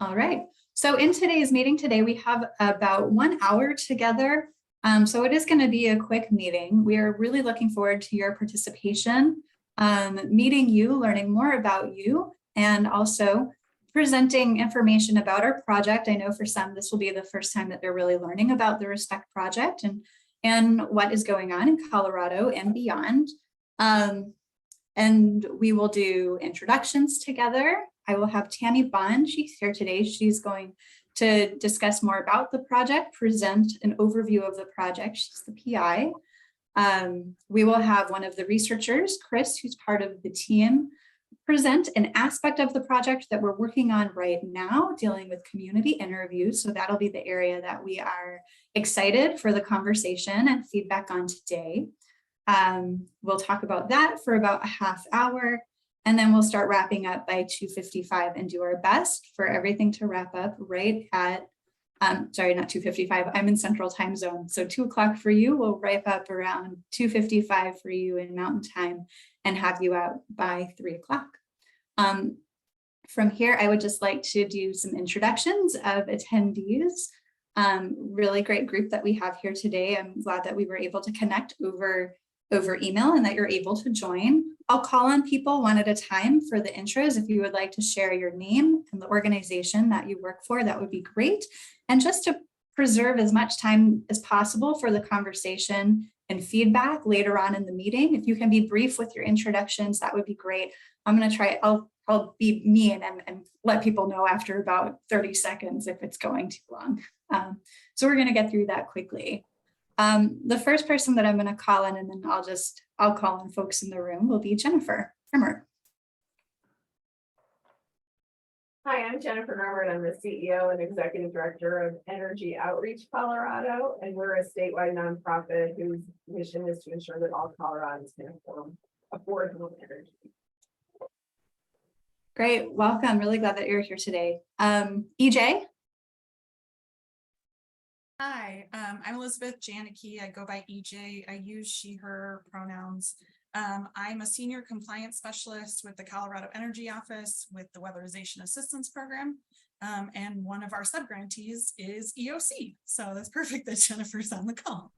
All right. So in today's meeting today, we have about 1 hour together. So it is going to be a quick meeting. We are really looking forward to your participation, meeting you, learning more about you, and also presenting information about our project. I know for some, this will be the first time that they're really learning about the RESPECT project and what is going on in Colorado and beyond. And we will do introductions together. I will have Tammy Bond, she's here today. She's going to discuss more about the project, present an overview of the project. She's the PI. We will have one of the researchers, Chris, who's part of the team, present an aspect of the project that we're working on right now, dealing with community interviews. So that'll be the area that we are excited for the conversation and feedback on today. We'll talk about that for about a half hour, and then we'll start wrapping up by 2:55 and do our best for everything to wrap up right at, sorry, not 2:55, I'm in Central Time Zone. So 2 o'clock for you, we'll wrap up around 2:55 for you in Mountain Time and have you out by 3 o'clock. From here, I would just like to do some introductions of attendees. Really great group that we have here today. I'm glad that we were able to connect over email and that you're able to join. I'll call on people one at a time for the intros. If you would like to share your name and the organization that you work for, that would be great. And just to preserve as much time as possible for the conversation and feedback later on in the meeting, if you can be brief with your introductions, that would be great. I'm going to try, I'll be mean and let people know after about 30 seconds if it's going too long. So we're going to get through that quickly. The first person that I'm going to call in, and then I'll call in folks in the room, will be Jennifer Nermert. Hi, I'm Jennifer Nermert. I'm the CEO and Executive Director of Energy Outreach Colorado, and we're a statewide nonprofit whose mission is to ensure that all Coloradans can afford home energy. Great, welcome. Really glad that you're here today. EJ? Hi, I'm Elizabeth Janicki. I go by EJ. I use she, her pronouns. I'm a senior compliance specialist with the Colorado Energy Office with the Weatherization Assistance Program. And one of our subgrantees is EOC. So that's perfect that Jennifer's on the call.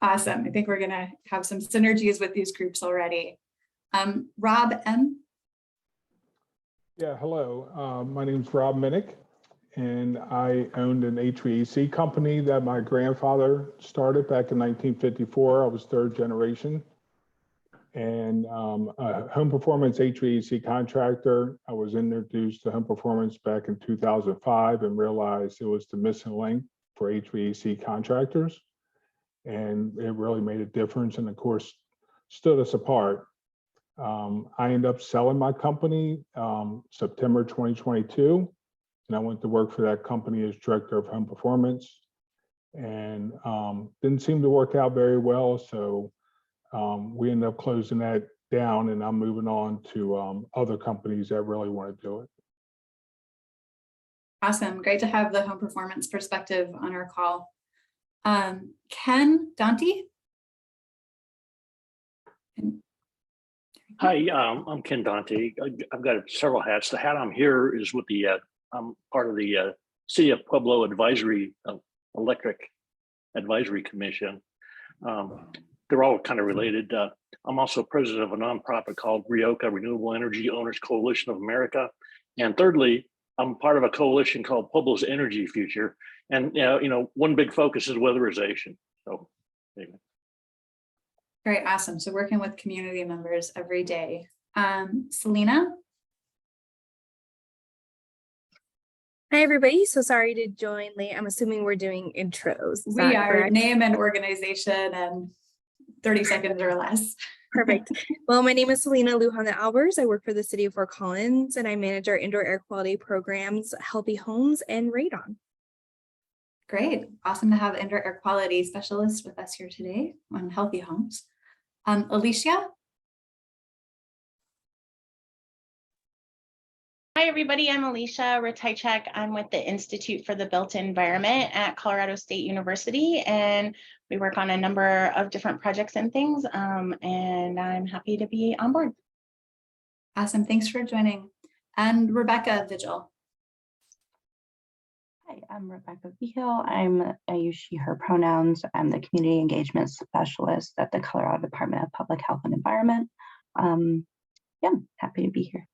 Awesome. I think we're going to have some synergies with these groups already. Rob M. Yeah, hello. My name is Rob Minnick, and I owned an HVAC company that my grandfather started back in 1954. I was third generation. And a home performance HVAC contractor. I was introduced to home performance back in 2005 and realized it was the missing link for HVAC contractors. And it really made a difference and of course, stood us apart. I ended up selling my company September 2022, and I went to work for that company as director of home performance, and didn't seem to work out very well. So we ended up closing that down, and I'm moving on to other companies that really want to do it. Awesome. Great to have the home performance perspective on our call. Ken Dante. Hi, I'm Ken Dante. I've got several hats. The hat I'm here is with the, I'm part of the City of Pueblo Advisory, Electric Advisory Commission. They're all kind of related. I'm also president of a nonprofit called REOCA, Renewable Energy Owners Coalition of America. And thirdly, I'm part of a coalition called Pueblo's Energy Future. And you know, one big focus is weatherization. So anyway. Very awesome. So working with community members every day. Selena. Hi, everybody. So sorry to join late. I'm assuming we're doing intros. We are correct? Name and organization and 30 seconds or less. Perfect. Well, my name is Selena Lujan Albers. I work for the city of Fort Collins and I manage our indoor air quality programs, Healthy Homes and Radon. Great. Awesome to have indoor air quality specialists with us here today on Healthy Homes. Alicia. Hi, everybody. I'm Alicia Ratajczak. I'm with the Institute for the Built Environment at Colorado State University, and we work on a number of different projects and things, and I'm happy to be on board. Awesome. Thanks for joining. and Rebecca Vigil. Hi, I'm Rebecca Vigil. I use she, her pronouns. I'm the community engagement specialist at the Colorado Department of Public Health and Environment. Yeah, I'm happy to be here.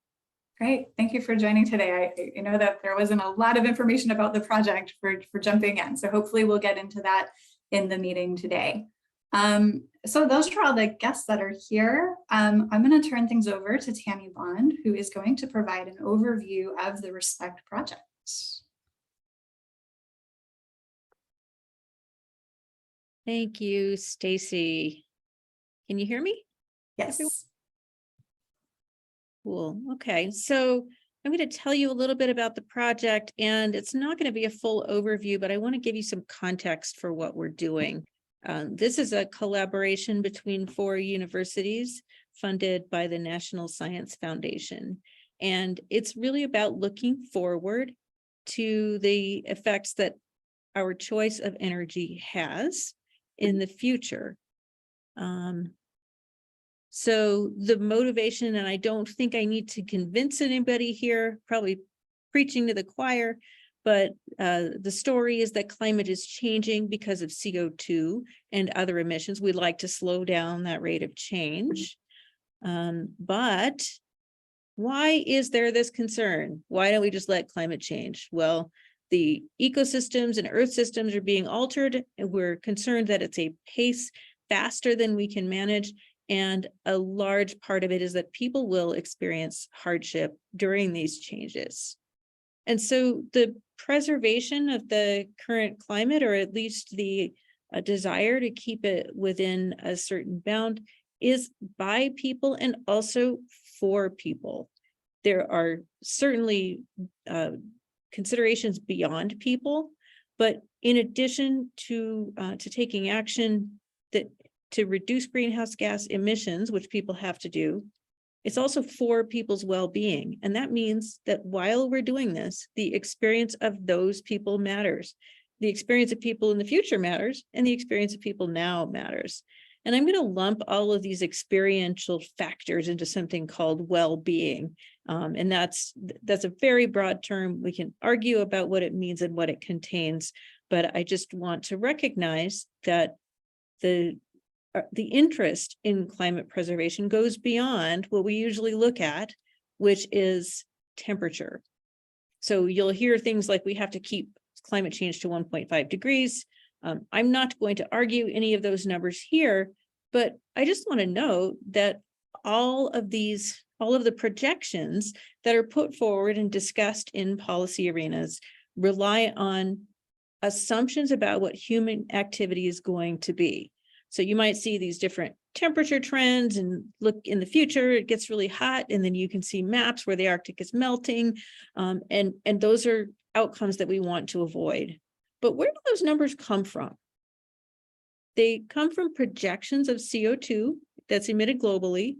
Great, thank you for joining today. I know that there wasn't a lot of information about the project for jumping in, so hopefully we'll get into that in the meeting today. So those are all the guests that are here. I'm going to turn things over to Tammy Bond, who is going to provide an overview of the RESPECT project. Thank you, Stacy. Can you hear me? Yes. Cool. Okay, so I'm going to tell you a little bit about the project, and it's not going to be a full overview, but I want to give you some context for what we're doing. This is a collaboration between 4 universities funded by the National Science Foundation, and it's really about looking forward to the effects that our choice of energy has in the future. So the motivation, and I don't think I need to convince anybody here, probably preaching to the choir, but the story is that climate is changing because of CO2 and other emissions. We'd like to slow down that rate of change. But why is there this concern? Why don't we just let climate change? Well, the ecosystems and earth systems are being altered, and we're concerned that it's a pace faster than we can manage. And a large part of it is that people will experience hardship during these changes. And so the preservation of the current climate, or at least the desire to keep it within a certain bound, is by people and also for people. There are certainly considerations beyond people, but in addition to taking action to reduce greenhouse gas emissions, which people have to do, it's also for people's well-being. And that means that while we're doing this, the experience of those people matters. The experience of people in the future matters, and the experience of people now matters. And I'm going to lump all of these experiential factors into something called well-being. And that's a very broad term. We can argue about what it means and what it contains, but I just want to recognize that the interest in climate preservation goes beyond what we usually look at, which is temperature. So you'll hear things like we have to keep climate change to 1.5 degrees. I'm not going to argue any of those numbers here, but I just want to note that all of the projections that are put forward and discussed in policy arenas rely on assumptions about what human activity is going to be. So you might see these different temperature trends and look in the future, it gets really hot, and then you can see maps where the Arctic is melting. And those are outcomes that we want to avoid. But where do those numbers come from? They come from projections of CO2 that's emitted globally.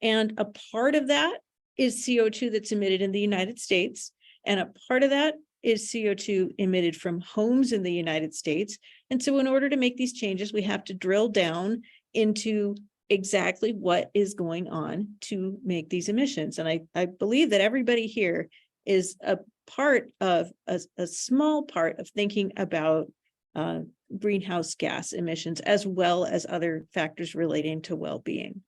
And a part of that is CO2 that's emitted in the United States. And a part of that is CO2 emitted from homes in the United States. And so in order to make these changes, we have to drill down into exactly what is going on to make these emissions. And I believe that everybody here is a part of a small part of thinking about greenhouse gas emissions, as well as other factors relating to well-being.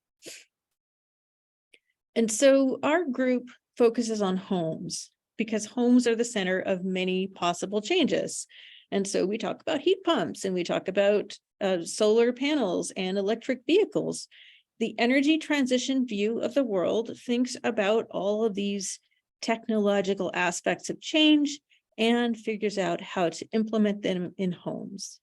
And so our group focuses on homes, because homes are the center of many possible changes. And so we talk about heat pumps, and we talk about solar panels and electric vehicles. The energy transition view of the world thinks about all of these technological aspects of change and figures out how to implement them in homes.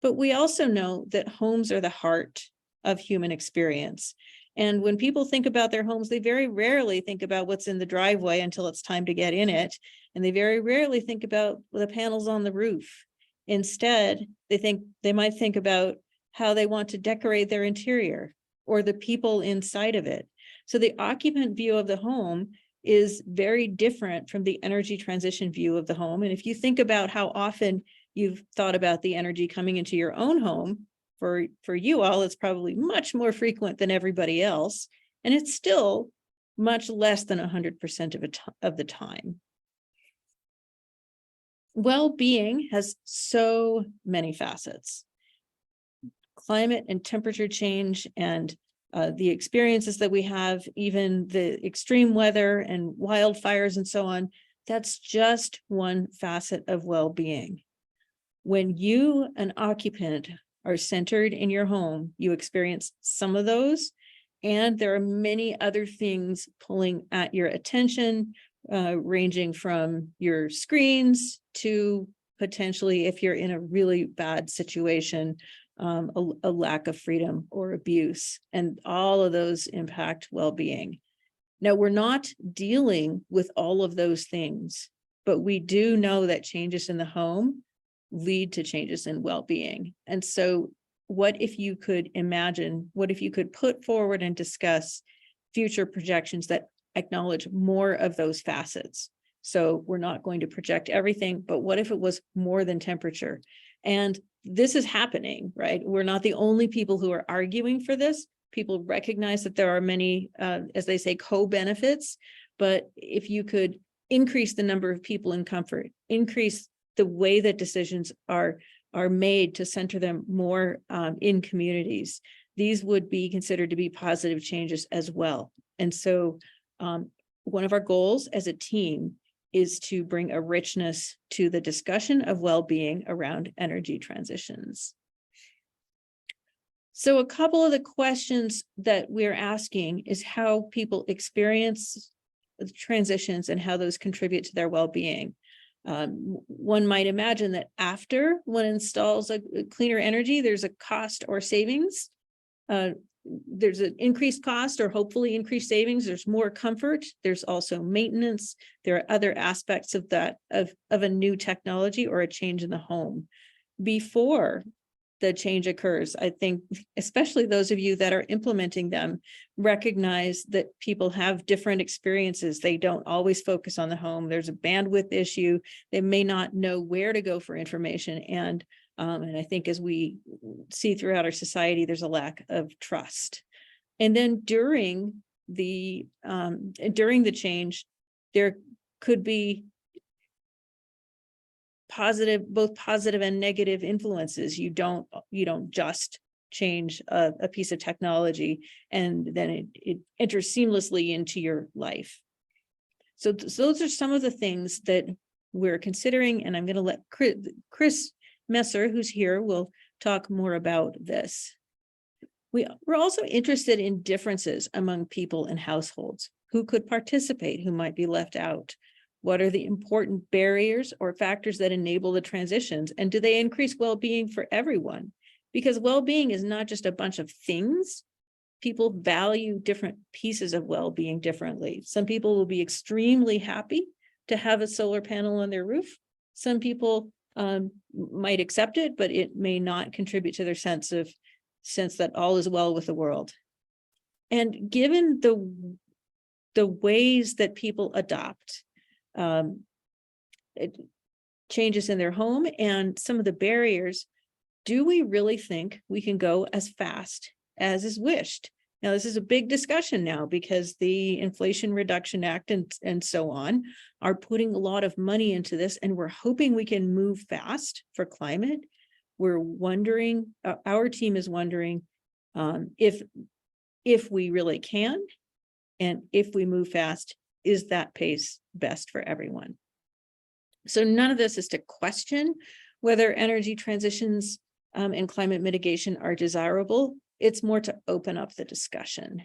But we also know that homes are the heart of human experience. And when people think about their homes, they very rarely think about what's in the driveway until it's time to get in it. And they very rarely think about the panels on the roof. Instead, they might think about how they want to decorate their interior or the people inside of it. So the occupant view of the home is very different from the energy transition view of the home. And if you think about how often you've thought about the energy coming into your own home, for you all, it's probably much more frequent than everybody else. And it's still much less than 100% of the time. Well-being has so many facets. Climate and temperature change and the experiences that we have, even the extreme weather and wildfires and so on, that's just one facet of well-being. When you, an occupant, are centered in your home, you experience some of those, and there are many other things pulling at your attention, ranging from your screens to potentially, if you're in a really bad situation, a lack of freedom or abuse, and all of those impact well-being. Now, we're not dealing with all of those things, but we do know that changes in the home lead to changes in well-being. And so what if you could imagine, what if you could put forward and discuss future projections that acknowledge more of those facets? So we're not going to project everything, but what if it was more than temperature? And this is happening, right? We're not the only people who are arguing for this. People recognize that there are many, as they say, co-benefits, but if you could increase the number of people in comfort, increase the way that decisions are made to center them more in communities, these would be considered to be positive changes as well. And so one of our goals as a team is to bring a richness to the discussion of well-being around energy transitions. So a couple of the questions that we're asking is how people experience the transitions and how those contribute to their well-being. One might imagine that after one installs a cleaner energy, there's a cost or savings. There's an increased cost or hopefully increased savings. There's more comfort. There's also maintenance. There are other aspects of that, of a new technology or a change in the home. Before the change occurs, I think, especially those of you that are implementing them, recognize that people have different experiences. They don't always focus on the home. There's a bandwidth issue. They may not know where to go for information. And I think as we see throughout our society, there's a lack of trust. And then during the change, there could be both positive and negative influences. You don't just change a piece of technology and then it enters seamlessly into your life. So those are some of the things that we're considering, and I'm going to let Chris Messer, who's here, will talk more about this. We're also interested in differences among people and households. Who could participate? Who might be left out? What are the important barriers or factors that enable the transitions? And do they increase well-being for everyone? Because well-being is not just a bunch of things. People value different pieces of well-being differently. Some people will be extremely happy to have a solar panel on their roof. Some people might accept it, but it may not contribute to their sense that all is well with the world. And given the ways that people adopt changes in their home and some of the barriers, do we really think we can go as fast as is wished? Now, this is a big discussion now because the Inflation Reduction Act and so on are putting a lot of money into this, and we're hoping we can move fast for climate. We're wondering, our team is wondering if we really can, and if we move fast, is that pace best for everyone? So none of this is to question whether energy transitions and climate mitigation are desirable. It's more to open up the discussion.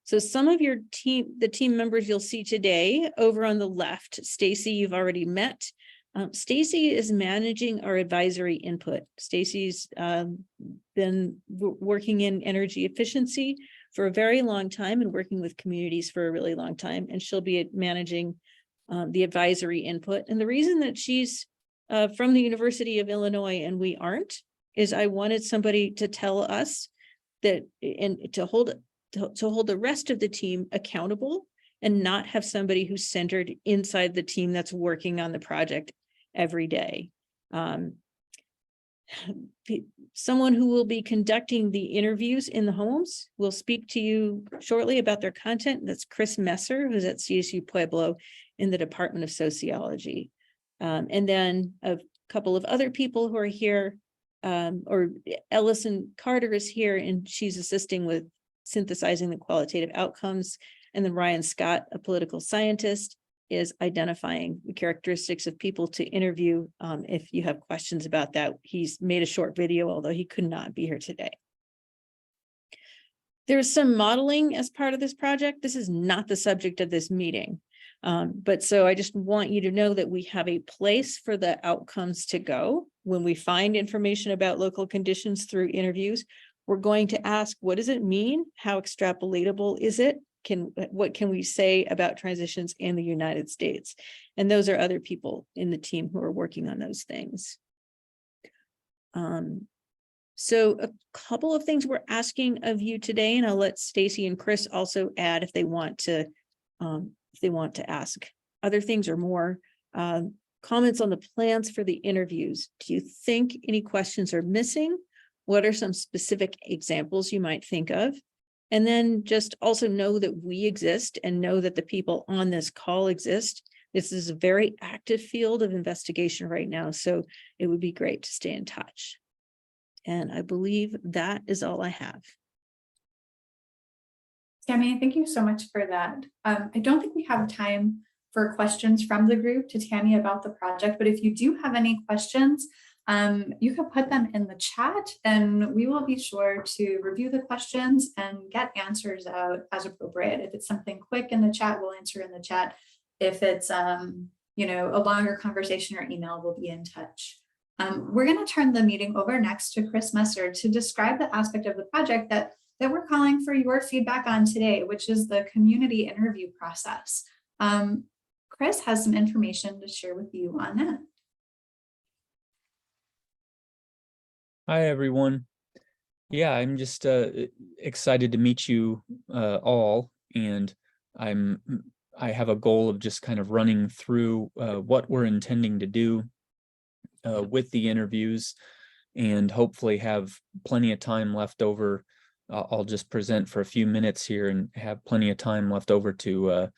So some of your team, the team members you'll see today over on the left, Stacy, you've already met. Stacy is managing our advisory input. Stacy's been working in energy efficiency for a very long time and working with communities for a really long time. And she'll be managing the advisory input. And the reason that she's from the University of Illinois and we aren't, is I wanted somebody to tell us that, and to hold the rest of the team accountable and not have somebody who's centered inside the team that's working on the project every day. someone who will be conducting the interviews in the homes will speak to you shortly about their content. That's Chris Messer, who's at CSU Pueblo in the Department of Sociology. And then a couple of other people who are here, or Ellison Carter is here, and she's assisting with synthesizing the qualitative outcomes. And then Ryan Scott, a political scientist, is identifying the characteristics of people to interview. If you have questions about that, he's made a short video, although he could not be here today. There's some modeling as part of this project. This is not the subject of this meeting. But so I just want you to know that we have a place for the outcomes to go. When we find information about local conditions through interviews, we're going to ask, what does it mean? How extrapolatable is it? What can we say about transitions in the United States? And those are other people in the team who are working on those things. So a couple of things we're asking of you today, and I'll let Stacy and Chris also add if they want to ask other things or more. Comments on the plans for the interviews. Do you think any questions are missing? What are some specific examples you might think of? And then just also know that we exist and know that the people on this call exist. This is a very active field of investigation right now, so it would be great to stay in touch. And I believe that is all I have. Tammy, thank you so much for that. I don't think we have time for questions from the group to Tammy about the project, but if you do have any questions, you can put them in the chat and we will be sure to review the questions and get answers out as appropriate. If it's something quick in the chat, we'll answer in the chat. If it's a longer conversation or email, we'll be in touch. We're going to turn the meeting over next to Chris Messer to describe the aspect of the project that we're calling for your feedback on today, which is the community interview process. Chris has some information to share with you on that. Hi, everyone. Yeah, I'm just excited to meet you all, and I have a goal of just kind of running through what we're intending to do with the interviews, and hopefully have plenty of time left over. I'll just present for a few minutes here and have plenty of time left over to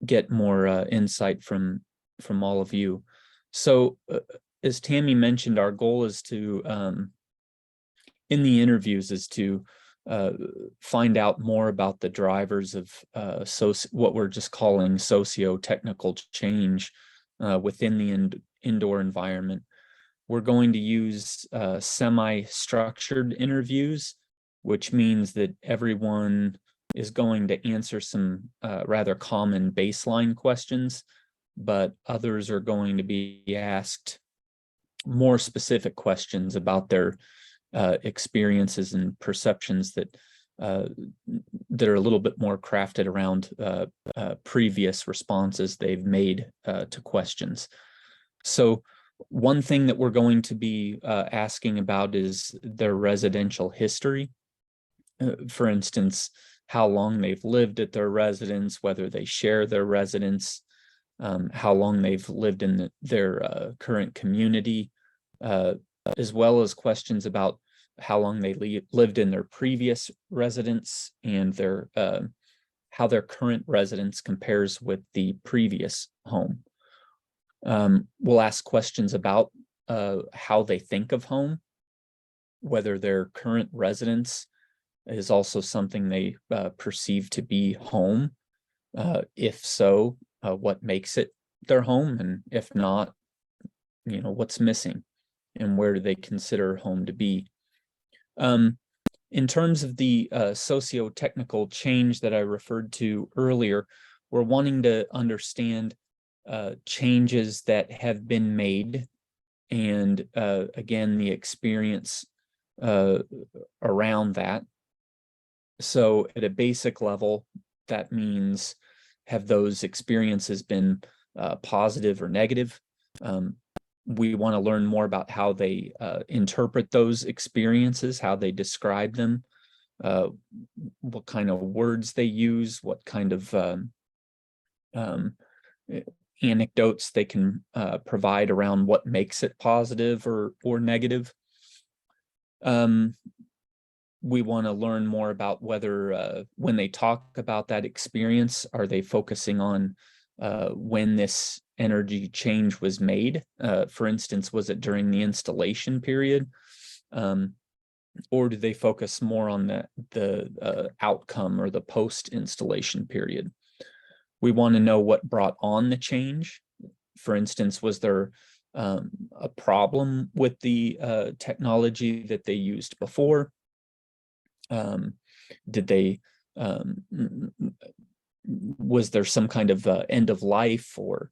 get more insight from all of you. So as Tammy mentioned, our goal is to, in the interviews, is to find out more about the drivers of what we're just calling socio-technical change within the indoor environment. We're going to use semi-structured interviews, which means that everyone is going to answer some rather common baseline questions, but others are going to be asked more specific questions about their experiences and perceptions that are a little bit more crafted around previous responses they've made to questions. So one thing that we're going to be asking about is their residential history. For instance, how long they've lived at their residence, whether they share their residence, how long they've lived in their current community, as well as questions about how long they lived in their previous residence and how their current residence compares with the previous home. We'll ask questions about how they think of home, whether their current residence is also something they perceive to be home. If so, what makes it their home? And if not, what's missing and where do they consider home to be? In terms of the socio-technical change that I referred to earlier, we're wanting to understand changes that have been made and again, the experience around that. So at a basic level, that means, have those experiences been positive or negative? We want to learn more about how they interpret those experiences, how they describe them, what kind of words they use, what kind of anecdotes they can provide around what makes it positive or negative. We want to learn more about whether when they talk about that experience, are they focusing on when this energy change was made? For instance, was it during the installation period? Or do they focus more on the outcome or the post-installation period? We want to know what brought on the change. For instance, was there a problem with the technology that they used before? Did they was there some kind of end of life or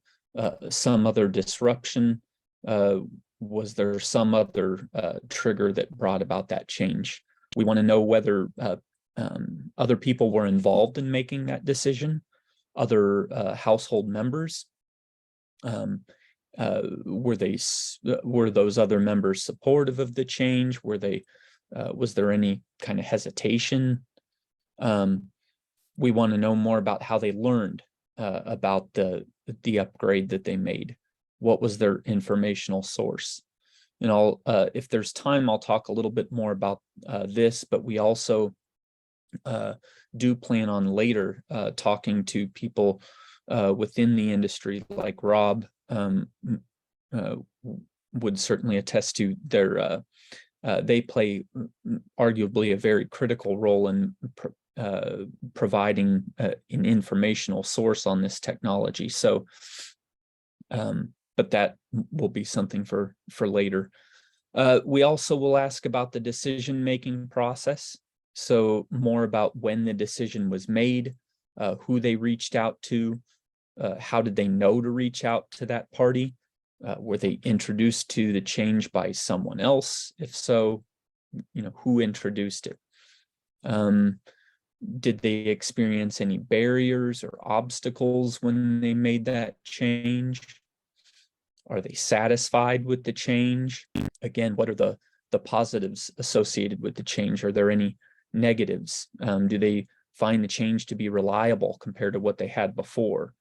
some other disruption? Was there some other trigger that brought about that change? We want to know whether other people were involved in making that decision, other household members. Were those other members supportive of the change? Was there any kind of hesitation? We want to know more about how they learned about the upgrade that they made. What was their informational source? And if there's time, I'll talk a little bit more about this, but we also do plan on later talking to people within the industry, like Rob would certainly attest to. They play arguably a very critical role in providing an informational source on this technology. So, but that will be something for later. We also will ask about the decision-making process. So more about when the decision was made, who they reached out to, how did they know to reach out to that party? Were they introduced to the change by someone else? If so, who introduced it? Did they experience any barriers or obstacles when they made that change? Are they satisfied with the change? Again, what are the positives associated with the change? Are there any negatives? Do they find the change to be reliable compared to what they had before?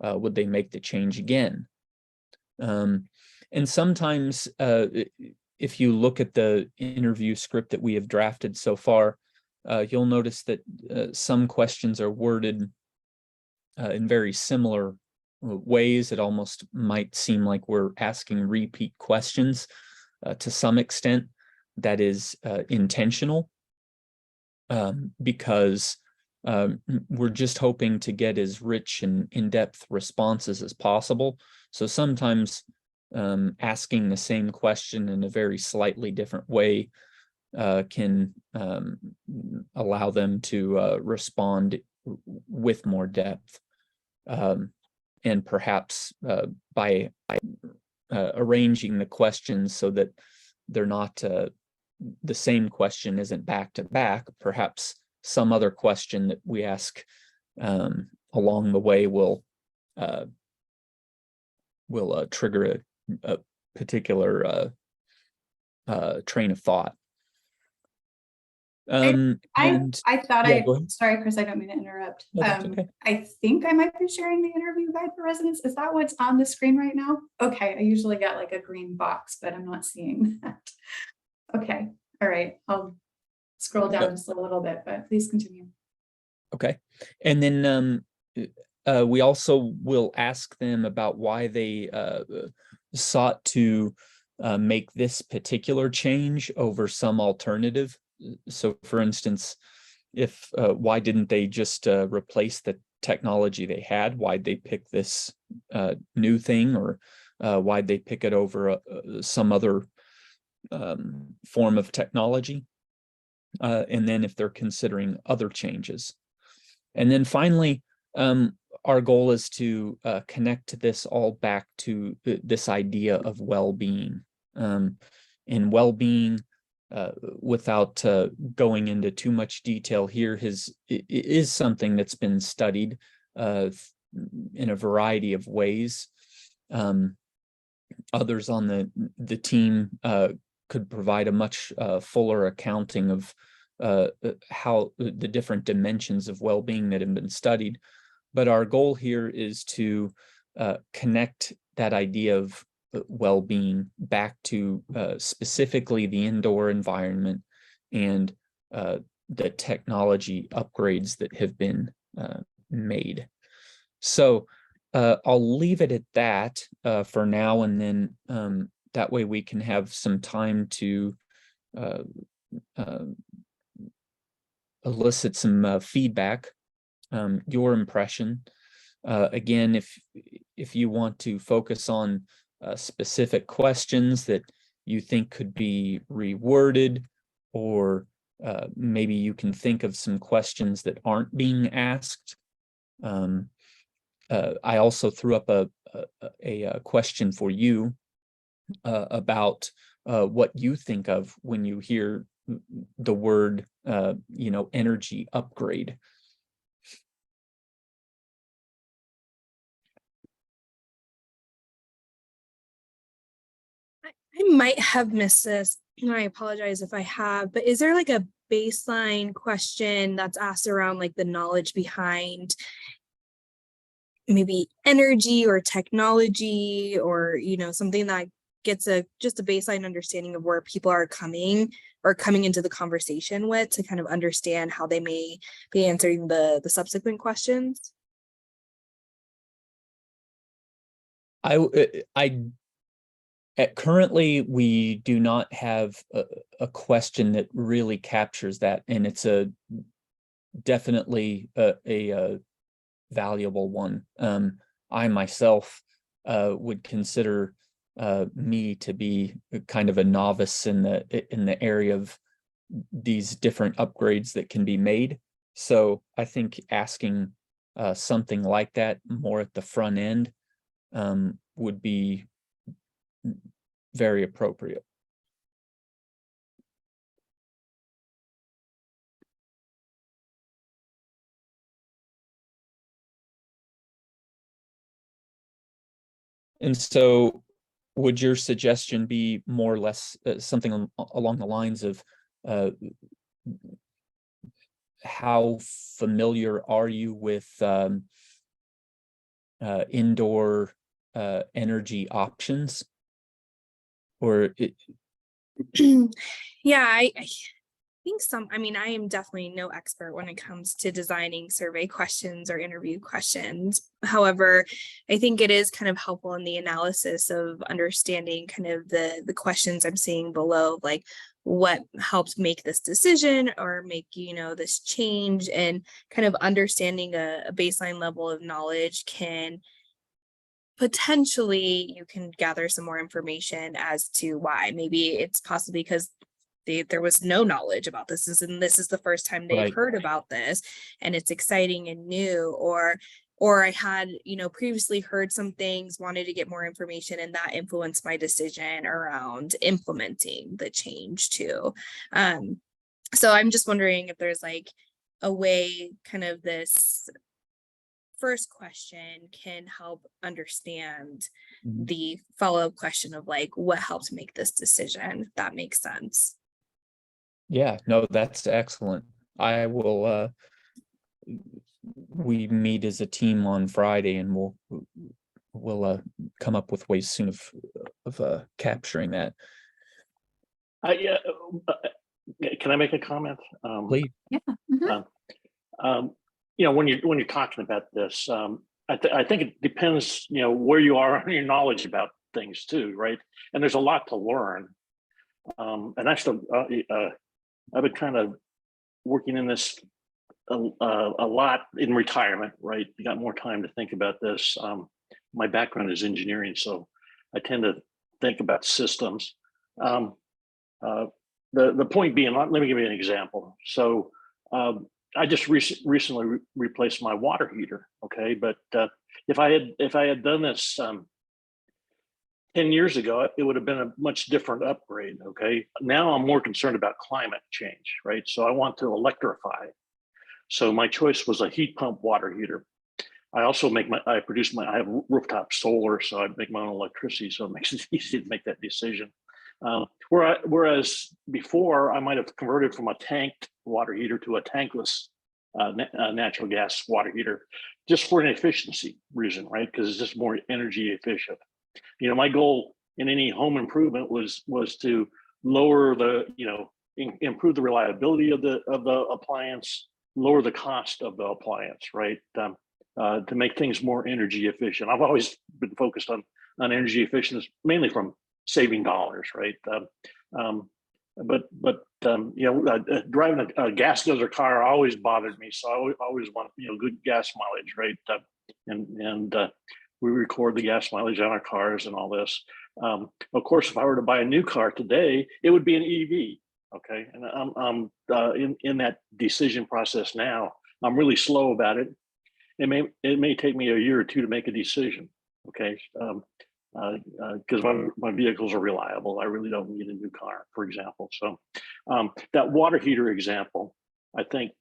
Would they make the change again? And sometimes if you look at the interview script that we have drafted so far, you'll notice that some questions are worded in very similar ways. It almost might seem like we're asking repeat questions to some extent. That is intentional because we're just hoping to get as rich and in-depth responses as possible. So sometimes asking the same question in a very slightly different way can allow them to respond with more depth. And perhaps by arranging the questions so that they're not the same question isn't back to back, perhaps some other question that we ask along the way will trigger a particular train of thought. I thought yeah, go ahead. sorry, Chris, I don't mean to interrupt. No, that's okay. I think I might be sharing the interview guide for residents. Is that what's on the screen right now? Okay, I usually get like a green box, but I'm not seeing that. Okay, all right, I'll scroll down just a little bit, but please continue. Okay, and then we also will ask them about why they sought to make this particular change over some alternative. So for instance, if why didn't they just replace the technology they had? Why'd they pick this new thing, or why'd they pick it over some other form of technology? And then if they're considering other changes. And then finally, our goal is to connect this all back to this idea of well-being. And well-being, without going into too much detail here, is something that's been studied in a variety of ways. Others on the team could provide a much fuller accounting of how the different dimensions of well-being that have been studied. But our goal here is to connect that idea of well-being back to specifically the indoor environment and the technology upgrades that have been made. So I'll leave it at that for now, and then that way we can have some time to elicit some feedback, your impression. Again, if you want to focus on specific questions that you think could be reworded, or maybe you can think of some questions that aren't being asked. I also threw up a question for you about what you think of when you hear the word, energy upgrade. I might have missed this, and I apologize if I have, but is there like a baseline question that's asked around like the knowledge behind maybe energy or technology, or, something that gets just a baseline understanding of where people are coming into the conversation with, to kind of understand how they may be answering the subsequent questions? Currently, we do not have a question that really captures that, and it's definitely a valuable one. I myself would consider me to be kind of a novice in the area of these different upgrades that can be made. So I think asking something like that more at the front end would be very appropriate. And so would your suggestion be more or less something along the lines of how familiar are you with indoor energy options? Or Yeah, I think I am definitely no expert when it comes to designing survey questions or interview questions. However, I think it is kind of helpful in the analysis of understanding kind of the questions I'm seeing below, like what helped make this decision or make, this change, and kind of understanding a baseline level of knowledge can potentially, you can gather some more information as to why. Maybe it's possibly because there was no knowledge about this, and this is the first time they've Right. heard about this, and it's exciting and new, or I had, previously heard some things, wanted to get more information, and that influenced my decision around implementing the change too. So I'm just wondering if there's like a way kind of this first question can help understand Mhm. the follow-up question of like what helped make this decision, if that makes sense. Yeah, no, that's excellent. I will we meet as a team on Friday, and we'll come up with ways soon of capturing that. Yeah, can I make a comment? Please. Yeah. Mhm. When you're talking about this, I think it depends, where you are on your knowledge about things too, right? And there's a lot to learn. And that's I've been kind of working in this a lot in retirement, right? You got more time to think about this. My background is engineering, so I tend to think about systems. The point being, let me give you an example. So I just recently replaced my water heater. Okay, but if I had done this 10 years ago, it would have been a much different upgrade. Okay, now I'm more concerned about climate change, right? So I want to electrify. So my choice was a heat pump water heater. I also I have rooftop solar, so I make my own electricity, so it makes it easy to make that decision. Whereas before, I might have converted from a tanked water heater to a tankless natural gas water heater, just for an efficiency reason, right? Because it's just more energy efficient. You know, my goal in any home improvement was to lower the, you know, improve the reliability of the appliance, lower the cost of the appliance, right? To make things more energy efficient. I've always been focused on energy efficiency, mainly from saving dollars, right? You know, driving a gas guzzler car always bothered me, so I always want, you know, good gas mileage, right? We record the gas mileage on our cars and all this. Of course, if I were to buy a new car today, it would be an EV. Okay, and I'm in that decision process now. I'm really slow about it. It may take me a year or two to make a decision. Okay, because my vehicles are reliable. I really don't need a new car, for example. So that water heater example, I think,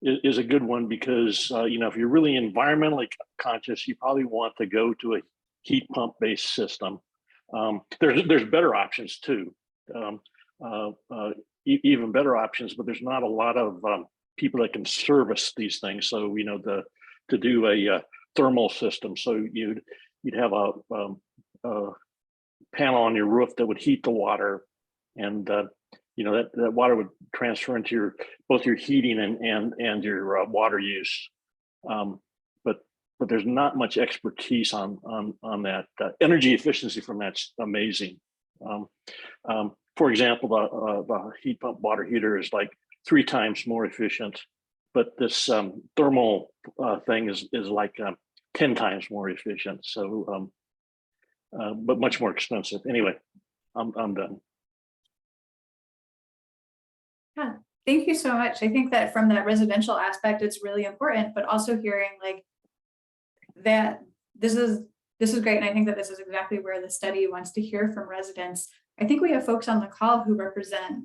is a good one because you know, if you're really environmentally conscious, you probably want to go to a heat pump based system. There's better options too. Even better options, but there's not a lot of people that can service these things. So, you know, to do a thermal system. So you'd have a panel on your roof that would heat the water, and you know, that water would transfer into both your heating and your water use. But there's not much expertise on that. Energy efficiency from that's amazing. For example, the heat pump water heater is like 3 times more efficient, but this thermal thing is like 10 times more efficient. So, but much more expensive. Anyway, I'm done. Yeah, thank you so much. I think that from that residential aspect, it's really important, but also hearing like that this is great. And I think that this is exactly where the study wants to hear from residents. I think we have folks on the call who represent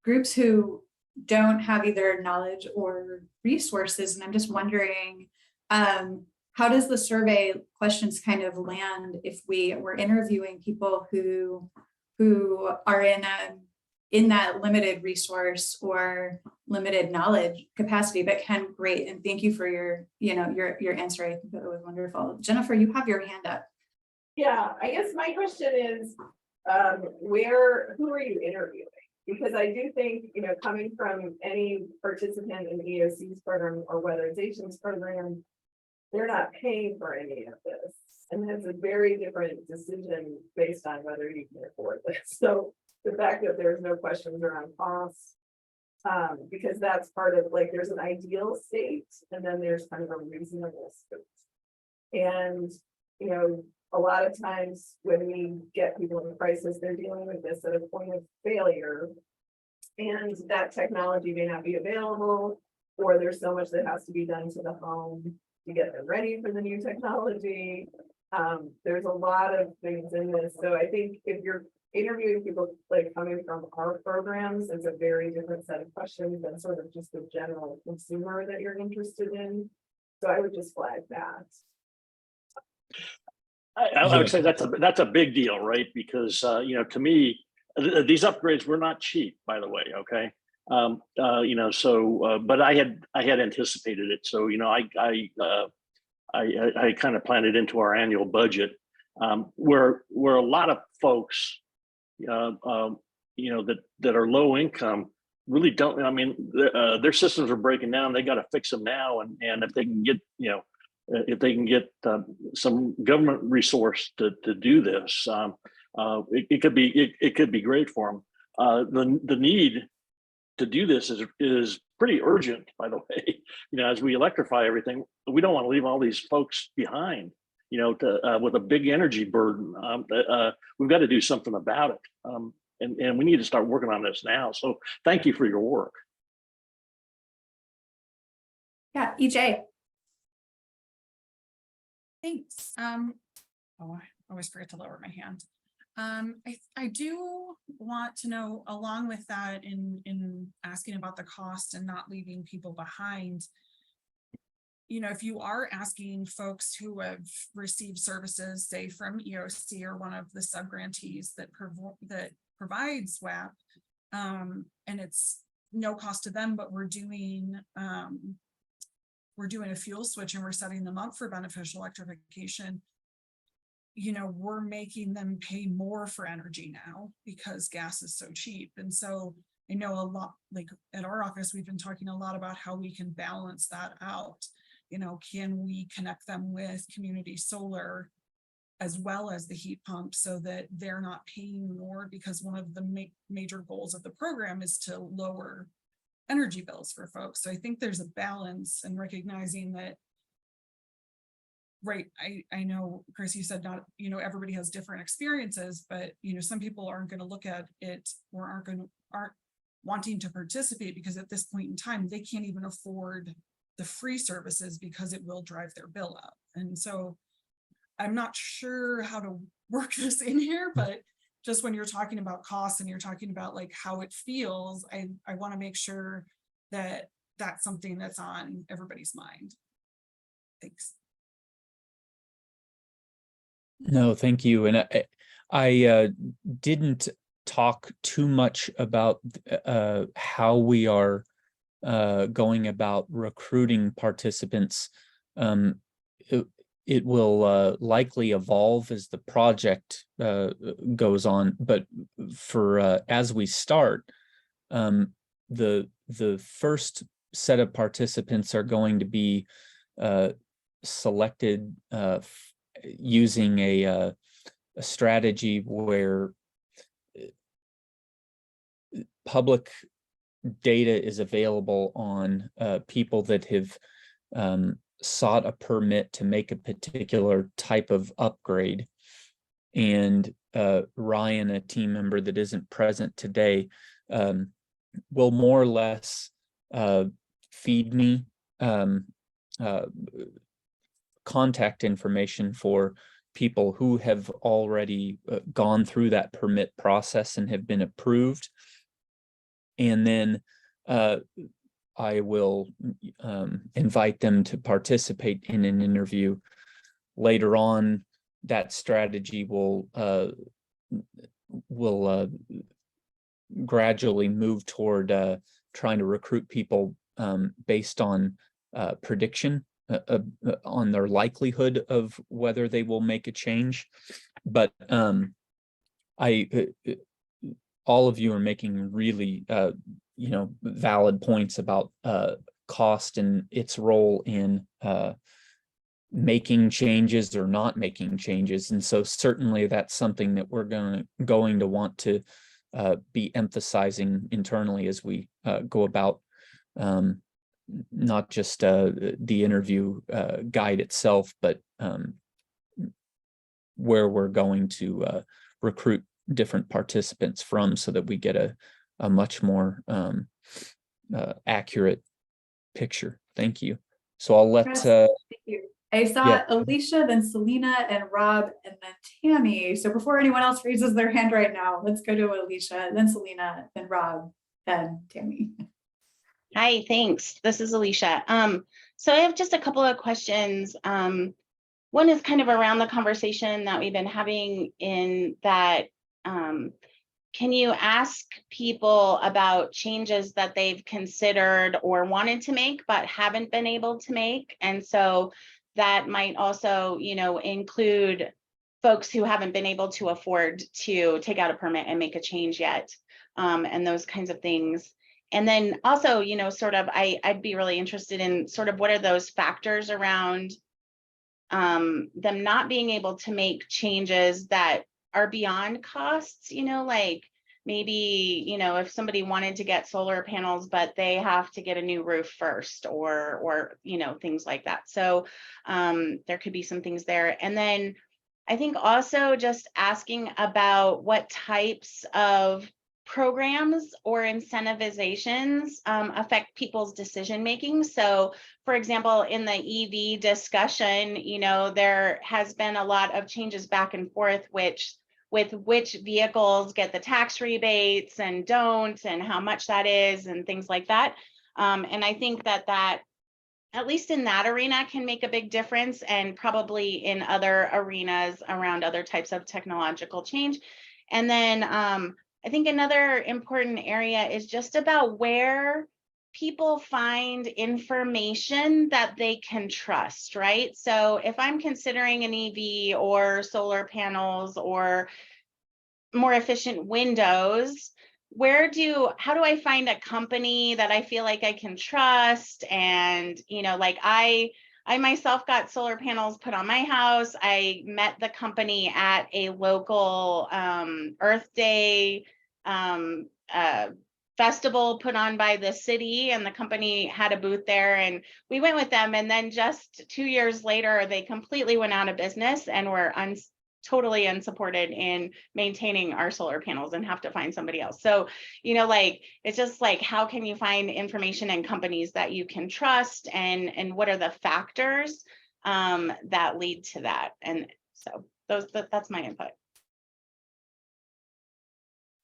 groups who don't have either knowledge or resources. And I'm just wondering, how does the survey questions kind of land if we were interviewing people who are in that limited resource or limited knowledge capacity, but can great. And thank you for your answer. I think that was wonderful. Jennifer, you have your hand up. Yeah, I guess my question is, who are you interviewing? Because I do think, you know, coming from any participant in the EOC's program or weatherization's program, they're not paying for any of this. And it's a very different decision based on whether you can afford this. So the fact that there's no questions around costs, because that's part of, like, there's an ideal state and then there's kind of a reasonable state. And, you know, a lot of times when we get people in crisis, they're dealing with this at a point of failure. And that technology may not be available, or there's so much that has to be done to the home to get them ready for the new technology. There's a lot of things in this. So I think if you're interviewing people like coming from our programs, it's a very different set of questions than sort of just the general consumer that you're interested in. So I would just flag that. I would say that's a big deal, right? Because you know, to me, these upgrades were not cheap, by the way. Okay, you know, so but I had anticipated it, so you know, I kind of planned it into our annual budget, where a lot of folks, you know, that are low income really don't. I mean, their systems are breaking down. They got to fix them now, and if they can get, you know, if they can get some government resource to do this, it could be great for them. The need to do this is pretty urgent, by the way. You know, as we electrify everything, we don't want to leave all these folks behind, you know, with a big energy burden. We've got to do something about it, and we need to start working on this now. So thank you for your work. Yeah, EJ. Thanks. Oh, I always forget to lower my hand. I do want to know, along with that, in asking about the cost and not leaving people behind, you know, if you are asking folks who have received services, say from EOC or one of the subgrantees that provides WAP, and it's no cost to them, but we're doing a fuel switch and we're setting them up for beneficial electrification, you know, we're making them pay more for energy now because gas is so cheap. And so I know a lot, like at our office, we've been talking a lot about how we can balance that out. You know, can we connect them with community solar as well as the heat pump so that they're not paying more, because one of the major goals of the program is to lower energy bills for folks. So I think there's a balance in recognizing that, right, I know, Chris, you said not, you know, everybody has different experiences, but you know, some people aren't going to look at it or aren't wanting to participate because at this point in time, they can't even afford the free services because it will drive their bill up. And so I'm not sure how to work this in here, but just when you're talking about costs and you're talking about like how it feels, I want to make sure that that's something that's on everybody's mind. Thanks. No, thank you. And I didn't talk too much about how we are going about recruiting participants. It will likely evolve as the project goes on, but for as we start, the first set of participants are going to be selected using a strategy where public data is available on people that have sought a permit to make a particular type of upgrade. And Ryan, a team member that isn't present today, will more or less feed me contact information for people who have already gone through that permit process and have been approved. And then I will invite them to participate in an interview. Later on, that strategy will gradually move toward trying to recruit people based on prediction on their likelihood of whether they will make a change. But all of you are making really you know, valid points about cost and its role in making changes or not making changes. And so certainly that's something that we're going to want to be emphasizing internally as we go about not just the interview guide itself, but where we're going to recruit different participants from so that we get a much more accurate picture. Thank you. So I'll let Thank you. I saw yeah. Alicia, then Selena, and Rob, and then Tammy. So before anyone else raises their hand right now, let's go to Alicia, then Selena, then Rob, then Tammy. Hi, thanks. This is Alicia. So I have just a couple of questions. One is kind of around the conversation that we've been having in that, can you ask people about changes that they've considered or wanted to make but haven't been able to make? And so that might also, you know, include folks who haven't been able to afford to take out a permit and make a change yet, and those kinds of things. And then also, you know, sort of, I'd be really interested in sort of what are those factors around them not being able to make changes that are beyond costs, you know, like maybe, you know, if somebody wanted to get solar panels, but they have to get a new roof first or, you know, things like that. So there could be some things there. And then I think also just asking about what types of programs or incentivizations affect people's decision making. So for example, in the EV discussion, you know, there has been a lot of changes back and forth, with which vehicles get the tax rebates and don't, and how much that is and things like that. And I think that at least in that arena can make a big difference, and probably in other arenas around other types of technological change. And then I think another important area is just about where people find information that they can trust, right? So if I'm considering an EV or solar panels or more efficient windows, how do I find a company that I feel like I can trust? And, like I myself got solar panels put on my house. I met the company at a local Earth Day festival put on by the city, and the company had a booth there, and we went with them. And then just 2 years later, they completely went out of business and were totally unsupported in maintaining our solar panels and have to find somebody else. So, it's just like, how can you find information in companies that you can trust, and what are the factors that lead to that? And so that's my input.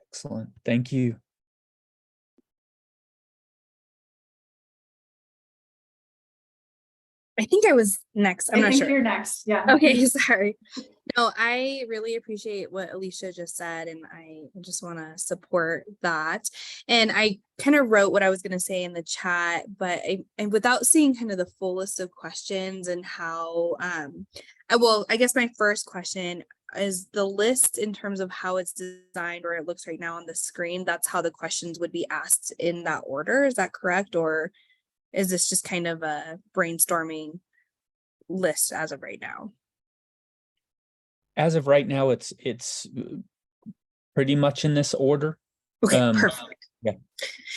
Excellent. Thank you. I think I was next. I'm I not think sure. you're next. Yeah. Okay, sorry. No, I really appreciate what Alicia just said, and I just want to support that. And I kind of wrote what I was going to say in the chat, but and without seeing kind of the full list of questions and how, I guess my first question is the list in terms of how it's designed, or it looks right now on the screen. That's how the questions would be asked in that order. Is that correct? Or is this just kind of a brainstorming list as of right now? As of right now, it's pretty much in this order. Okay, perfect. Yeah.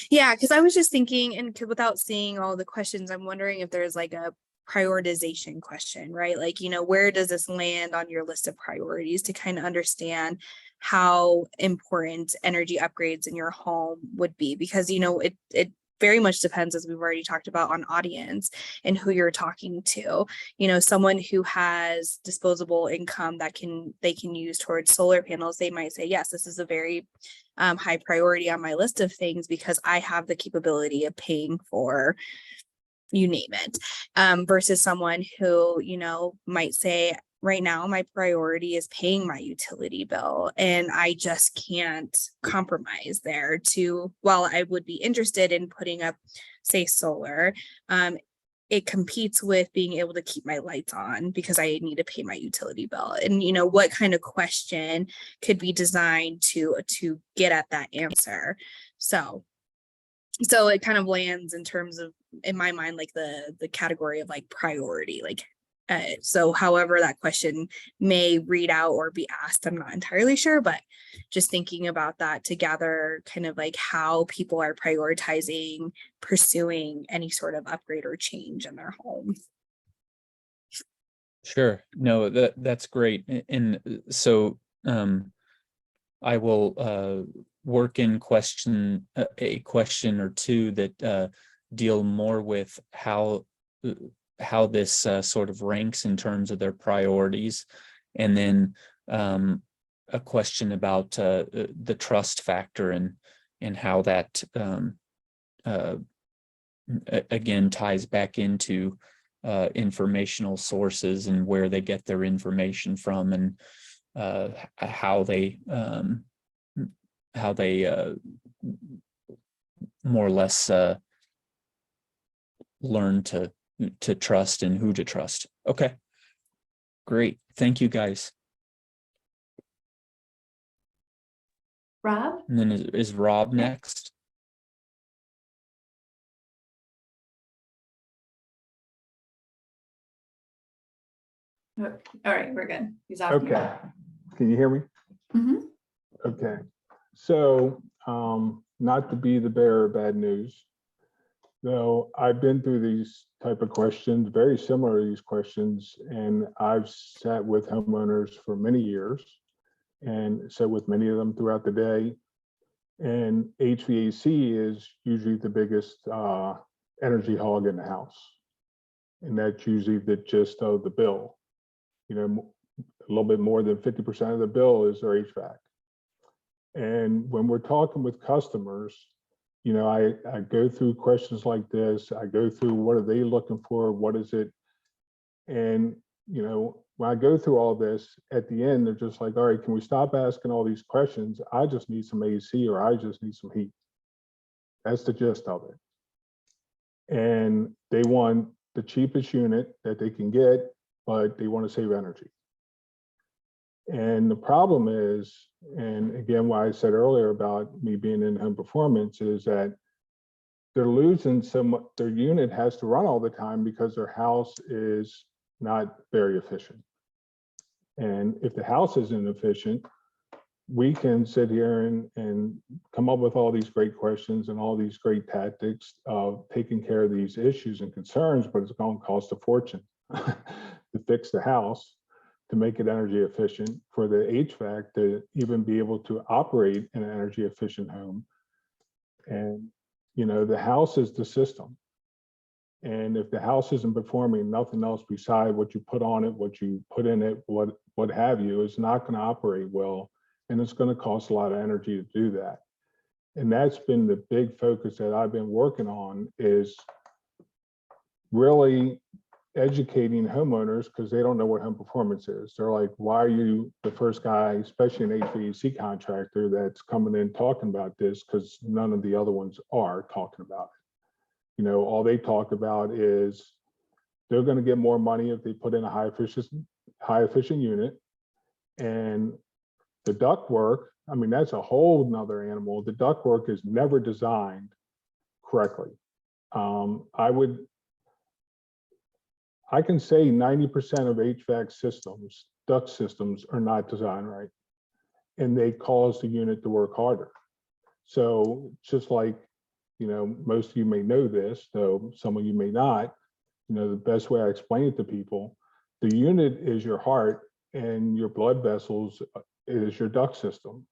Yeah, because I was just thinking, and without seeing all the questions, I'm wondering if there's like a prioritization question, right? Like, where does this land on your list of priorities, to kind of understand how important energy upgrades in your home would be? Because, it very much depends, as we've already talked about, on audience and who you're talking to. Someone who has disposable income that they can use towards solar panels, they might say, yes, this is a very high priority on my list of things because I have the capability of paying for, you name it, versus someone who, might say, right now, my priority is paying my utility bill, and I just can't compromise there. While I would be interested in putting up, say, solar, it competes with being able to keep my lights on because I need to pay my utility bill. And, what kind of question could be designed to get at that answer? So it kind of lands in terms of, in my mind, like the category of like priority, like, so however that question may read out or be asked, I'm not entirely sure, but just thinking about that to gather kind of like how people are prioritizing pursuing any sort of upgrade or change in their home. Sure. No, that's great. And so I will work in a question or two that deal more with how this sort of ranks in terms of their priorities, and then a question about the trust factor and how that again ties back into informational sources and where they get their information from, and how they more or less learn to trust and who to trust. Okay, great. Thank you, guys. Rob? And then is Rob next? All right, we're good. He's off. Okay. Can you hear me? Mhm. Okay. So, not to be the bearer of bad news, though I've been through these type of questions, very similar to these questions, and I've sat with homeowners for many years and sat with many of them throughout the day. And HVAC is usually the biggest energy hog in the house. And that's usually the gist of the bill. A little bit more than 50% of the bill is their HVAC. And when we're talking with customers, I go through questions like this. I go through what are they looking for? What is it? And, when I go through all this, at the end, they're just like, all right, can we stop asking all these questions? I just need some AC or I just need some heat. That's the gist of it. And they want the cheapest unit that they can get, but they want to save energy. And the problem is, and again, why I said earlier about me being in home performance, is that they're losing some, their unit has to run all the time because their house is not very efficient. And if the house isn't efficient, we can sit here and come up with all these great questions and all these great tactics of taking care of these issues and concerns, but it's going to cost a fortune to fix the house, to make it energy efficient, for the HVAC to even be able to operate in an energy efficient home. And, you know, the house is the system. And if the house isn't performing nothing else beside what you put on it, what you put in it, what have you, it's not going to operate well. And it's going to cost a lot of energy to do that. And that's been the big focus that I've been working on, is really educating homeowners, because they don't know what home performance is. They're like, why are you the first guy, especially an HVAC contractor, that's coming in talking about this? Because none of the other ones are talking about it. You know, all they talk about is they're going to get more money if they put in a high efficient unit. And the ductwork, I mean, that's a whole nother animal. The ductwork is never designed correctly. I can say 90% of HVAC systems, duct systems, are not designed right, and they cause the unit to work harder. So just like, you know, most of you may know this, though some of you may not, you know, the best way I explain it to people, the unit is your heart and your blood vessels is your duct system.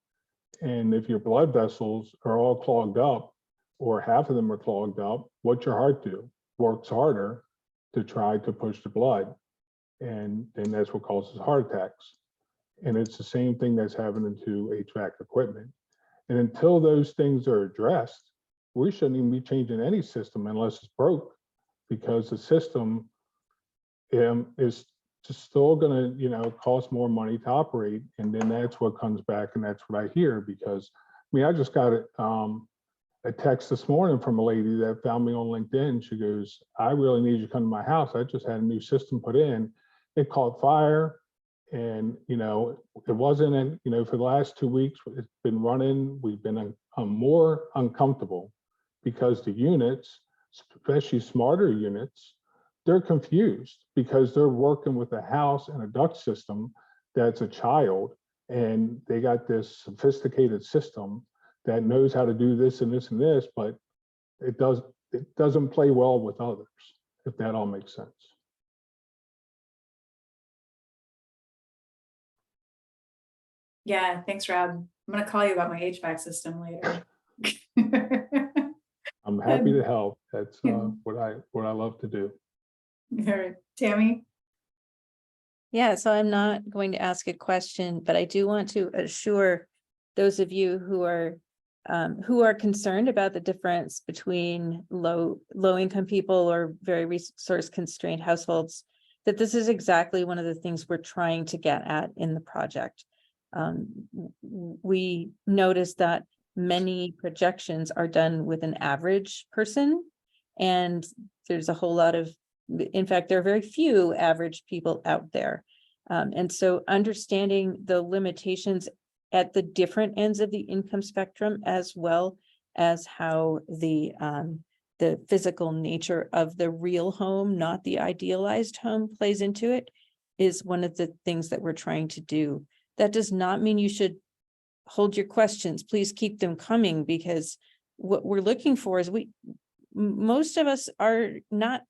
And if your blood vessels are all clogged up, or half of them are clogged up, what's your heart do? Works harder to try to push the blood. And then that's what causes heart attacks. And it's the same thing that's happening to HVAC equipment. And until those things are addressed, we shouldn't even be changing any system unless it's broke, because the system is just still going to, you know, cost more money to operate. And then that's what comes back, and that's what I hear, because I mean, I just got a text this morning from a lady that found me on LinkedIn. She goes, I really need you to come to my house. I just had a new system put in. It caught fire. And, you know, it wasn't, you know, for the last 2 weeks, it's been running. We've been more uncomfortable because the units, especially smarter units, they're confused because they're working with a house and a duct system that's a child, and they got this sophisticated system that knows how to do this and this and this, but it doesn't play well with others, if that all makes sense. Yeah, thanks, Rob. I'm gonna call you about my HVAC system later. I'm happy to help. That's what I love to do. All right, Tammy? Yeah, so I'm not going to ask a question, but I do want to assure those of you who are concerned about the difference between low income people or very resource constrained households, that this is exactly one of the things we're trying to get at in the project. We noticed that many projections are done with an average person, and there's a whole lot of, in fact, there are very few average people out there. And so understanding the limitations at the different ends of the income spectrum, as well as how the physical nature of the real home, not the idealized home, plays into it, is one of the things that we're trying to do. That does not mean you should hold your questions. Please keep them coming, because what we're looking for is most of us are not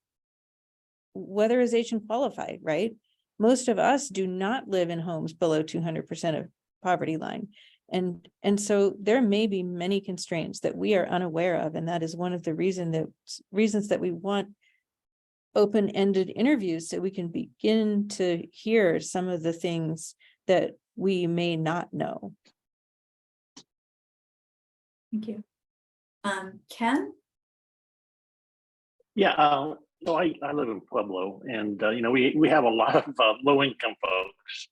weatherization qualified, right? Most of us do not live in homes below 200% of poverty line. And so there may be many constraints that we are unaware of. And that is one of the reasons that we want open-ended interviews, so we can begin to hear some of the things that we may not know. Thank you. Ken? Yeah, So I live in Pueblo, and you know, we have a lot of low income folks.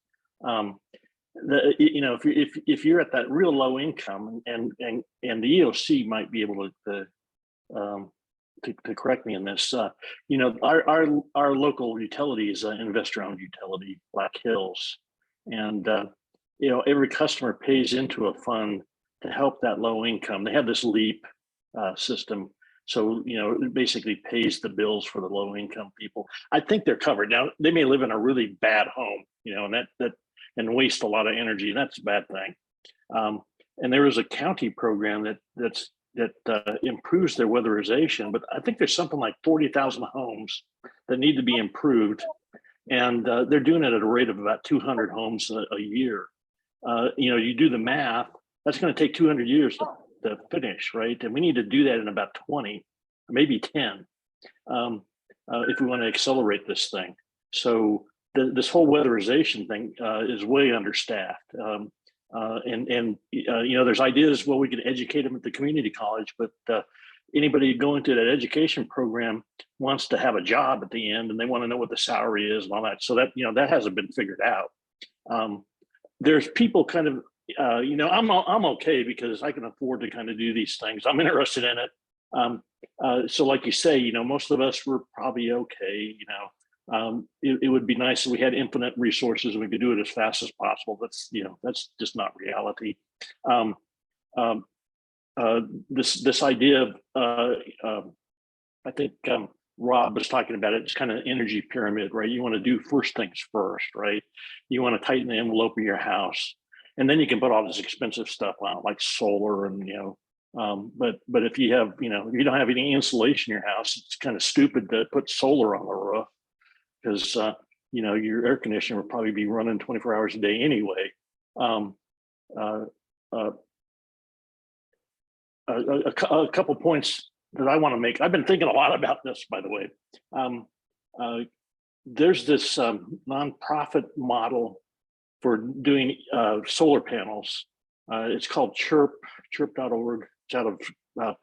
You know, if you're at that real low income, and the EOC might be able to correct me in this. You know, our local utility is an investor-owned utility, Black Hills, and you know, every customer pays into a fund to help that low income. They have this LEAP system. So, you know, it basically pays the bills for the low income people. I think they're covered. Now, they may live in a really bad home, you know, and waste a lot of energy, and that's a bad thing. And there is a county program that improves their weatherization, but I think there's something like 40,000 homes that need to be improved. And they're doing it at a rate of about 200 homes a year. You know, you do the math, that's going to take 200 years to finish, right? And we need to do that in about 20, maybe 10, if we want to accelerate this thing. So this whole weatherization thing is way understaffed. And you know, there's ideas, well, we can educate them at the community college, but anybody going to that education program wants to have a job at the end, and they want to know what the salary is and all that. So that, you know, that hasn't been figured out. There's people kind of, you know, I'm okay because I can afford to kind of do these things. I'm interested in it. So like you say, you know, most of us were probably okay, you know. It would be nice if we had infinite resources and we could do it as fast as possible. That's, you know, that's just not reality. This idea of, I think Rob was talking about it, it's kind of energy pyramid, right? You want to do first things first, right? You want to tighten the envelope of your house, and then you can put all this expensive stuff on, like solar and, you know, but if you have, you know, if you don't have any insulation in your house, it's kind of stupid to put solar on the roof, because you know, your air conditioner will probably be running 24 hours a day anyway. A couple points that I want to make. I've been thinking a lot about this, by the way. There's this nonprofit model for doing solar panels. It's called chirp.org. It's out of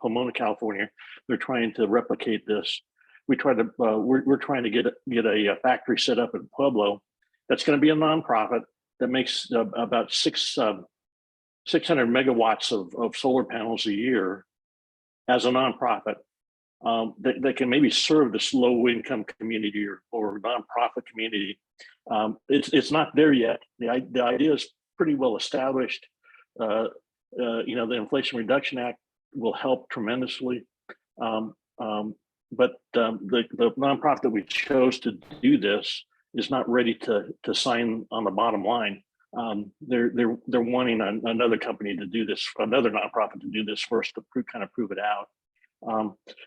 Pomona, California. They're trying to replicate this. We're trying to get a factory set up in Pueblo that's going to be a nonprofit that makes about 600 megawatts of solar panels a year as a nonprofit that can maybe serve this low income community or nonprofit community. It's not there yet. The idea is pretty well established. You know, the Inflation Reduction Act will help tremendously. But the nonprofit that we chose to do this is not ready to sign on the bottom line. They're wanting another company to do this, another nonprofit to do this first to kind of prove it out.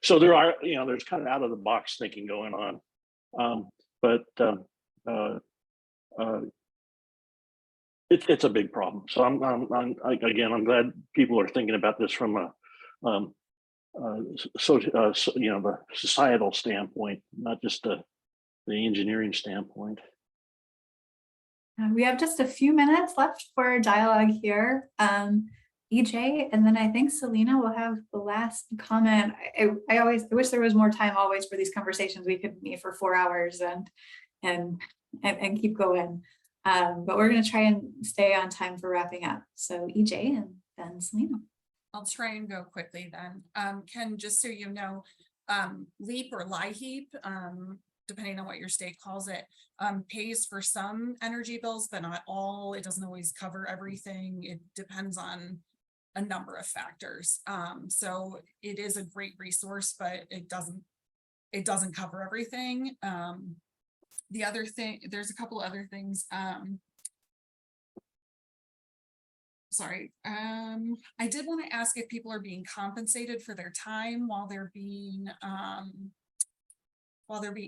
So there are, you know, there's kind of out of the box thinking going on, but it's a big problem. So I'm glad people are thinking about this from a you know, the societal standpoint, not just the engineering standpoint. We have just a few minutes left for dialogue here. EJ, and then I think Selena will have the last comment. I wish there was more time always for these conversations. We could meet for 4 hours and keep going. But we're going to try and stay on time for wrapping up. So EJ and then Selena. I'll try and go quickly then. Ken, just so you know, LEAP or LIHEAP, depending on what your state calls it, pays for some energy bills, but not all. It doesn't always cover everything. It depends on a number of factors. So it is a great resource, but it doesn't cover everything. The other thing, there's a couple other things. Sorry. I did want to ask if people are being compensated for their time while they're being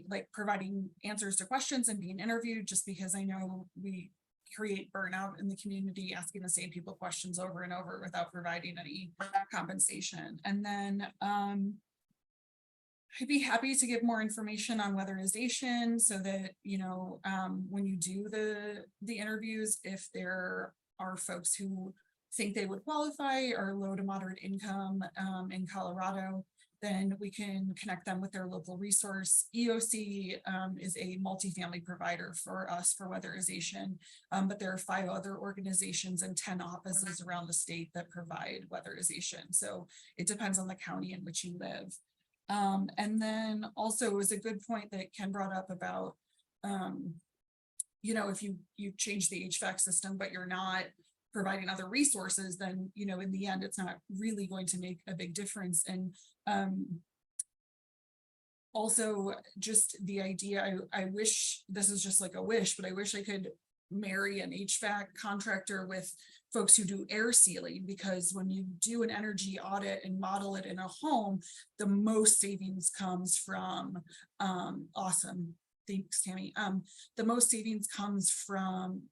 like providing answers to questions and being interviewed, just because I know we create burnout in the community asking the same people questions over and over without providing any compensation. And then I'd be happy to give more information on weatherization so that, you know, when you do the interviews, if there are folks who think they would qualify or low to moderate income in Colorado, then we can connect them with their local resource. EOC is a multifamily provider for us for weatherization, but there are 5 other organizations and 10 offices around the state that provide weatherization. So it depends on the county in which you live. And then also it was a good point that Ken brought up about, you know, if you change the HVAC system, but you're not providing other resources, then, you know, in the end, it's not really going to make a big difference. And also just the idea, I wish, this is just like a wish, but I wish I could marry an HVAC contractor with folks who do air sealing, because when you do an energy audit and model it in a home, the most savings comes from, awesome, thanks Tammy. The most savings comes from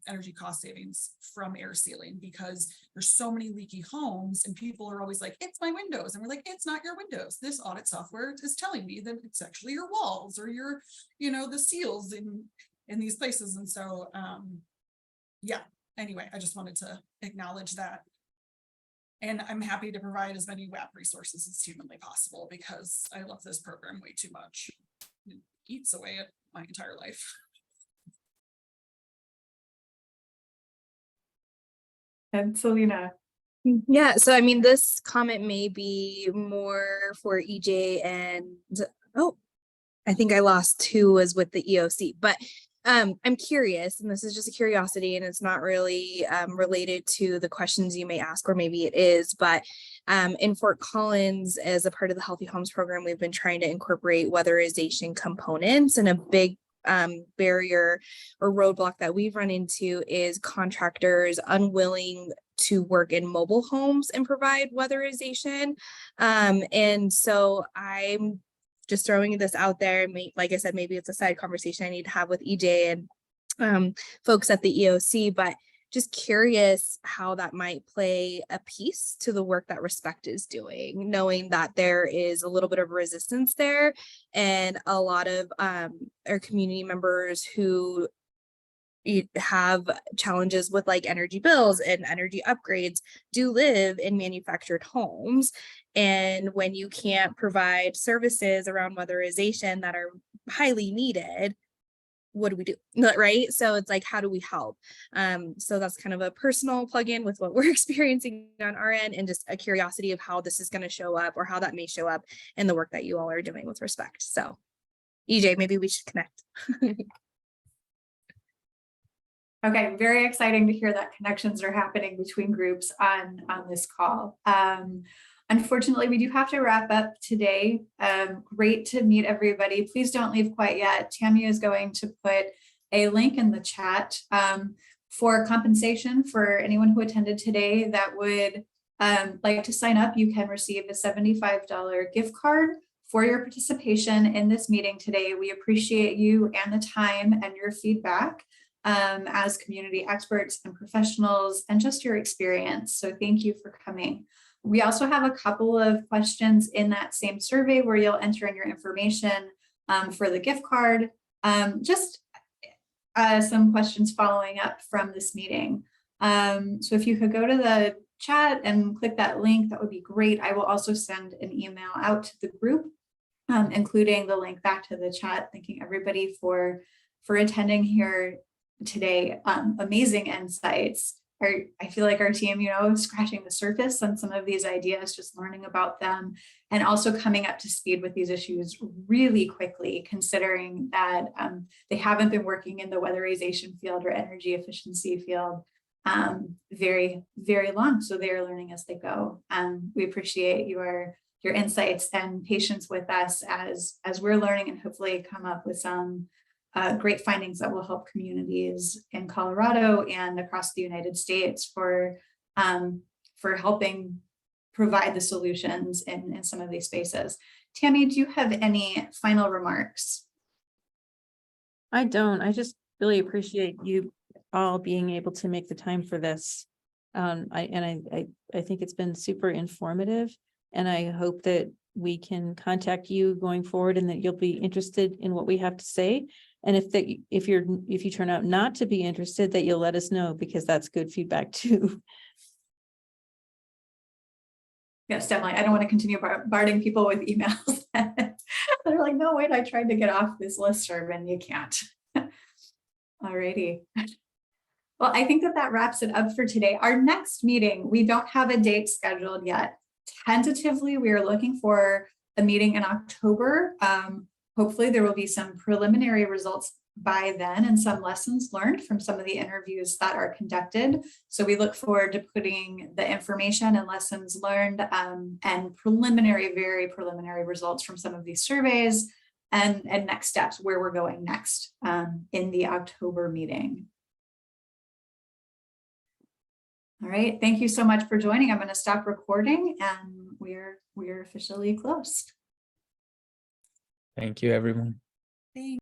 energy cost savings from air sealing, because there's so many leaky homes and people are always like, it's my windows. And we're like, it's not your windows. This audit software is telling me that it's actually your walls or your, you know, the seals in these places. And so, yeah, anyway, I just wanted to acknowledge that. And I'm happy to provide as many WAP resources as humanly possible, because I love this program way too much. It eats away at my entire life. And Selena. Yeah, so I mean, this comment may be more for EJ and, oh, I think I lost who was with the EOC, but I'm curious, and this is just a curiosity, and it's not really related to the questions you may ask, or maybe it is, but in Fort Collins, as a part of the Healthy Homes program, we've been trying to incorporate weatherization components, and a big barrier or roadblock that we've run into is contractors unwilling to work in mobile homes and provide weatherization. And so I'm just throwing this out there. Like I said, maybe it's a side conversation I need to have with EJ and folks at the EOC, but just curious how that might play a piece to the work that Respect is doing, knowing that there is a little bit of resistance there, and a lot of our community members who have challenges with like energy bills and energy upgrades do live in manufactured homes. And when you can't provide services around weatherization that are highly needed, what do we do? Right? So it's like, how do we help? So that's kind of a personal plug-in with what we're experiencing on our end, and just a curiosity of how this is going to show up, or how that may show up in the work that you all are doing with Respect. So EJ, maybe we should connect. Okay, very exciting to hear that connections are happening between groups on this call. Unfortunately, we do have to wrap up today. Great to meet everybody. Please don't leave quite yet. Tammy is going to put a link in the chat for compensation for anyone who attended today that would like to sign up. You can receive a $75 gift card for your participation in this meeting today. We appreciate you and the time and your feedback as community experts and professionals, and just your experience. So thank you for coming. We also have a couple of questions in that same survey where you'll enter in your information for the gift card. Just some questions following up from this meeting. So if you could go to the chat and click that link, that would be great. I will also send an email out to the group, including the link back to the chat. Thanking everybody for attending here today. Amazing insights. I feel like our team, scratching the surface on some of these ideas, just learning about them, and also coming up to speed with these issues really quickly, considering that they haven't been working in the weatherization field or energy efficiency field very, very long. So they are learning as they go. We appreciate your insights and patience with us as we're learning, and hopefully come up with some great findings that will help communities in Colorado and across the United States for helping provide the solutions in some of these spaces. Tammy, do you have any final remarks? I don't. I just really appreciate you all being able to make the time for this. I think it's been super informative, and I hope that we can contact you going forward, and that you'll be interested in what we have to say. And if you turn out not to be interested, that you'll let us know, because that's good feedback too. Yes, definitely. I don't want to continue bombarding people with emails. They're like, no, wait, I tried to get off this listserv and you can't. Alrighty. Well, I think that wraps it up for today. Our next meeting, we don't have a date scheduled yet. Tentatively, we are looking for a meeting in October. Hopefully there will be some preliminary results by then and some lessons learned from some of the interviews that are conducted. So we look forward to putting the information and lessons learned and preliminary, very preliminary results from some of these surveys and next steps, where we're going next in the October meeting. All right, thank you so much for joining. I'm going to stop recording and we're officially closed. Thank you, everyone. Thanks.